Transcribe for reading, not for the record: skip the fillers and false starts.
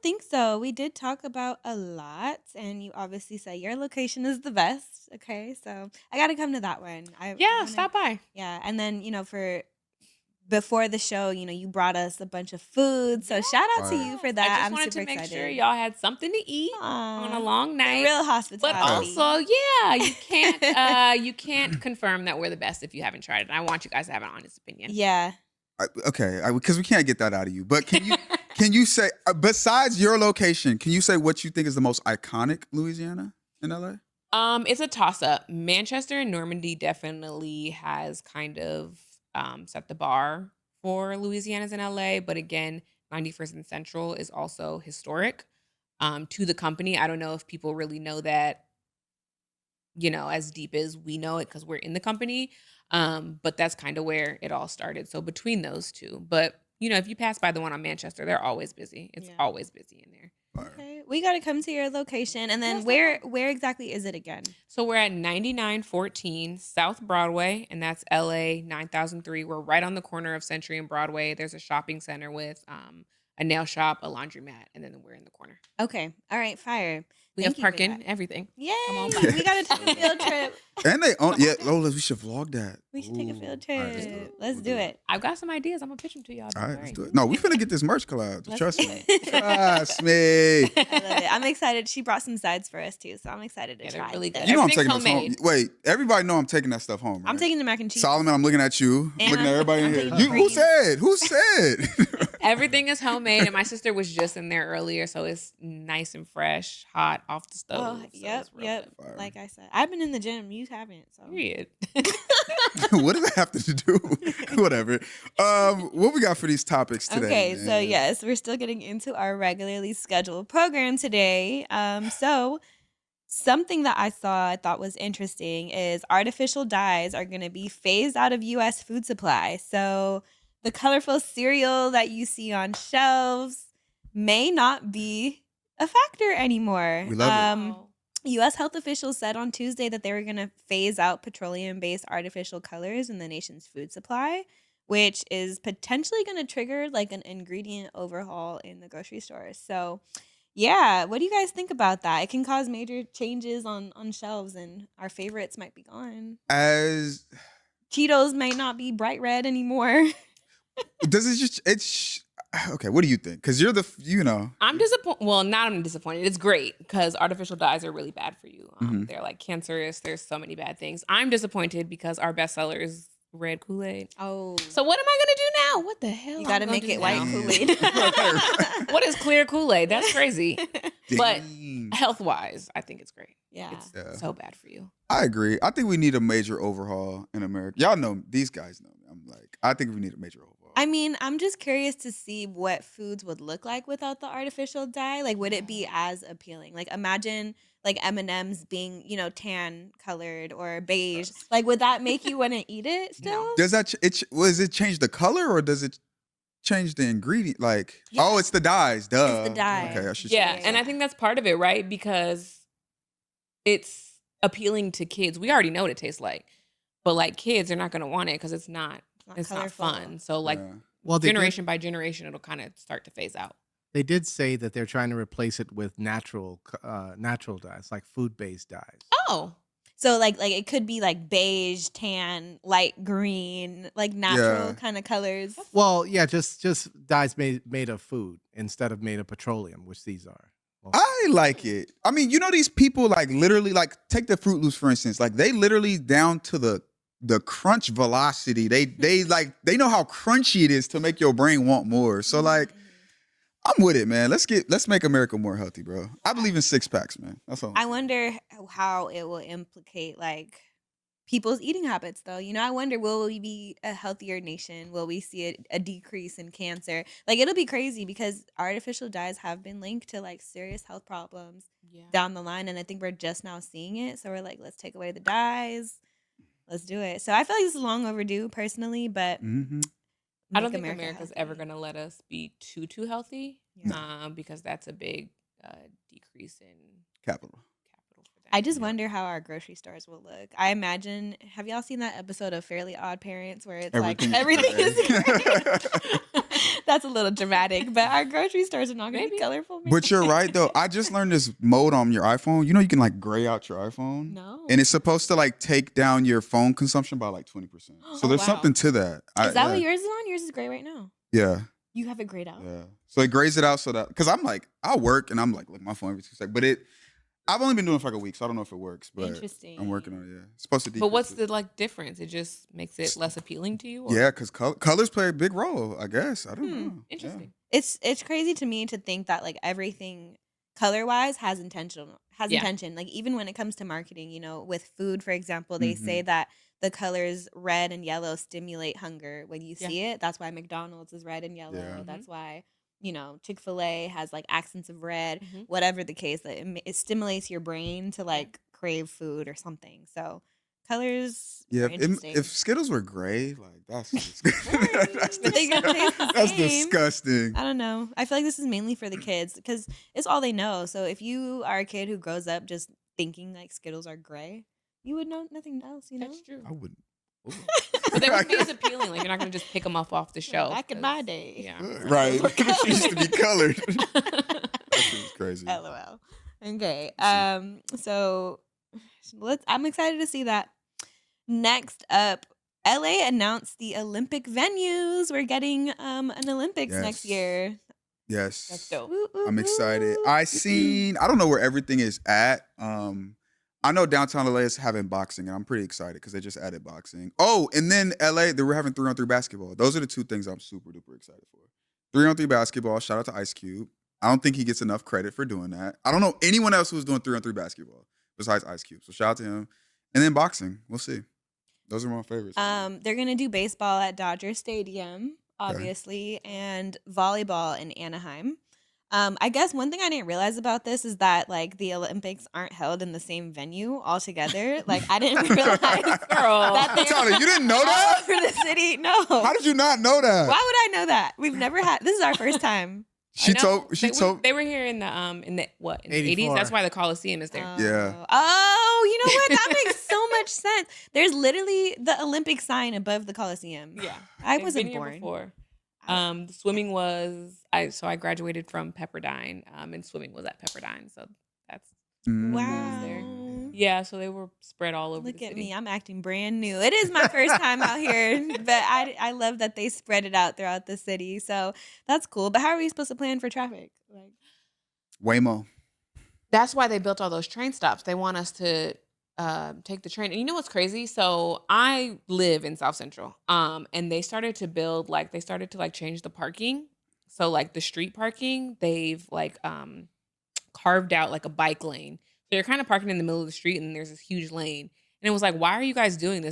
think so. We did talk about a lot, and you obviously said your location is the best. Okay, so I got to come to that one. Yeah, wanna, stop by. yeah, and then for before the show, you brought us a bunch of food. So shout out to you for I that. just I'm wanted super to make excited. sure y'all had something to eat on a Aw, long night. real But hospitality. also, you can't confirm that we're the best if you haven't tried it. And I want you guys to have an honest opinion. Yeah. Because we can't get that out of you. But can you say, besides your location, can you say what you think is the most iconic Louisiana in LA? It's a toss-up. Manchester and Normandy definitely has kind of set the bar for Louisiana's in LA. But again, 91st and Central is also historic to the company. I don't know if people really know that, as deep as we know it because we're in the company. But that's kind of where it all started. So between those two. But, if you pass by the one on Manchester, they're always busy. It's always busy in there. Okay, we got to come to your location. And then where exactly is it again? So we're at 9914 South Broadway, and that's LA 9003. We're right on the corner of Century and Broadway. There's a shopping center with a nail shop, a laundromat, and then we're in the corner. Okay. All right, fire. We have parking, everything. Yay! Come on We got to take a field trip. And Lola, we should vlog that. We should take a field trip. Right, let's do it. I've got some ideas. I'm going to pitch them to y'all. All right, let's do it. No, we finna get this merch collab. Trust me. Trust me. I love it. I'm excited. She brought some sides for us too, so I'm excited to try. Really good. You know I'm taking this home. Wait, everybody know I'm taking that stuff home, right? I'm taking the mac and cheese. Solomon, I'm looking at you. I'm looking at everybody in here. Who said? Everything is homemade, and my sister was just in there earlier, so it's nice and fresh, hot off the stove. Oh, yep. Like I said, I've been in the gym. You haven't. So. Period. What does that have to do? Whatever. What we got for these topics today? Okay, so yes, we're still getting into our regularly scheduled program today. So something that I thought was interesting is artificial dyes are going to be phased out of U.S. food supply. So the colorful cereal that you see on shelves may not be a factor anymore. We love it. U.S. health officials said on Tuesday that they were going to phase out petroleum-based artificial colors in the nation's food supply, which is potentially going to trigger like an ingredient overhaul in the grocery stores. So, yeah, what do you guys think about that? It can cause major changes on shelves, and our favorites might be gone. As Cheetos might not be bright red anymore. Does it just? Okay, what do you think? Because you're I'm disappointed. Well, not I'm disappointed. It's great because artificial dyes are really bad for you. They're like cancerous. There's so many bad things. I'm disappointed because our bestseller is red Kool-Aid. Oh. So what am I going to do now? What the hell? You got to make it white Kool-Aid. What is clear Kool-Aid? That's crazy. But Dang. health-wise, I think it's great. Yeah. It's so bad for you. I agree. I think we need a major overhaul in America. Y'all know, these guys know me. I think we need a major overhaul. I mean, I'm just curious to see what foods would look like without the artificial dye. Like, would it be as appealing? Like, imagine like M&Ms being, tan colored or beige. Like, would that make you want to eat it still? No. Does that does it change the color or does it change the ingredient? Like, oh, it's the dyes. Duh. It's the dye. Okay, I should. Yeah, and I think that's part of it, right? Because it's appealing to kids. We already know what it tastes like, but like kids are not going to want it because it's not fun. So like generation by generation, it'll kind of start to phase out. They did say that they're trying to replace it with natural dyes, like food-based dyes. Oh. So like it could be like beige, tan, light green, like natural kind of colors. Well, yeah, just dyes made of food instead of made of petroleum, which these are. I like it. I mean, these people like literally like take the Fruit Loops for instance. Like they literally down to the crunch velocity. They know how crunchy it is to make your brain want more. So like, I'm with it, man. Let's make America more healthy, bro. I believe in 6-packs, man. That's all. I wonder how it will implicate like people's eating habits, though. I wonder, will we be a healthier nation? Will we see a decrease in cancer? Like, it'll be crazy because artificial dyes have been linked to like serious health problems down the line, and I think we're just now seeing it. So we're like, let's take away the dyes. Let's do it. So I feel like this is long overdue, personally, but I don't think America's ever going to let us be too healthy, because that's a big decrease in capital. I just wonder how our grocery stores will look. I imagine, have y'all seen that episode of Fairly Odd Parents where it's everything is great? That's a little dramatic, but our grocery stores are not going to be Maybe. colorful. But you're right though. I just learned this mode on your iPhone. You know, you can like gray out your iPhone. No. And it's supposed to like take down your phone consumption by like 20%. So Oh, there's wow. something to that. Is that what yours is on? Yours is gray right now. Yeah. You have it grayed out. Yeah. So it grays it out so that, because I'm like, I'll work and I'm like, look, my phone every 2 seconds. But I've only been doing it for like a week, so I don't know if it works. But Interesting. I'm working on it. Yeah. It's supposed to decrease But what's it. the like difference? It just makes it less appealing to you? Or? Yeah, because colors play a big role, I guess. I don't know. Interesting. It's crazy to me to think that like everything color wise has intention. Like even when it comes to marketing, you know, with food, for example, they say that the colors red and yellow stimulate hunger when you see it. That's why McDonald's is red and yellow. Yeah. That's why, you know, Chick-fil-A has like accents of red, Mhm. whatever the case, that it stimulates your brain to like crave food or something. So colors Yeah, are interesting. if Skittles were gray, like that's disgusting. But they gonna taste the That's same. disgusting. I don't know. I feel like this is mainly for the kids because it's all they know. So if you are a kid who grows up just thinking like Skittles are gray, you would know nothing else, you know? That's true. I wouldn't. But they wouldn't be as appealing. Like you're not gonna just pick them off the shelf. Back in my day. Yeah. Right. It used to be colored. That shit was crazy. LOL. Okay. So I'm excited to see that. Next up, LA announced the Olympic venues. We're getting an Olympics next Yes. year. Yes. That's dope. Woo, woo, I'm excited. woo. I don't know where everything is at. I know downtown LA is having boxing, and I'm pretty excited because they just added boxing. Oh, and then LA, they were having 3-on-3 basketball. Those are the two things I'm super duper excited for. 3-on-3 basketball. Shout out to Ice Cube. I don't think he gets enough credit for doing that. I don't know anyone else who's doing 3-on-3 basketball besides Ice Cube. So shout out to him. And then boxing. We'll see. Those are my favorites. They're gonna do baseball at Dodger Stadium, obviously, and volleyball in Anaheim. I guess one thing I didn't realize about this is that like the Olympics aren't held in the same venue altogether. Like I didn't realize, Girl. that they Tyler, you didn't know all that? over the city. No, How did you not know that? why would I know that? We've never had. This is our first time. She I know. told. They were here in the 80s. 84. That's why the Coliseum is there. Yeah. Oh, you know what? That makes so much sense. There's literally the Olympic sign above the Coliseum. Yeah. I They've wasn't been here born. before. The swimming was I graduated from Pepperdine, and swimming was at Pepperdine, so that's Wow. there. yeah. So they were spread all over. Look the at city. me. I'm acting brand new. It is my first time out here, but I love that they spread it out throughout the city. So that's cool. But how are we supposed to plan for traffic? Like, Waymo. That's why they built all those train stops. They want us to take the train. And you know what's crazy? So I live in South Central, and they started to change the parking. So like the street parking, they've like carved out like a bike lane. So you're kind of parking in the middle of the street, and there's this huge lane. And it was like, why are you guys doing this?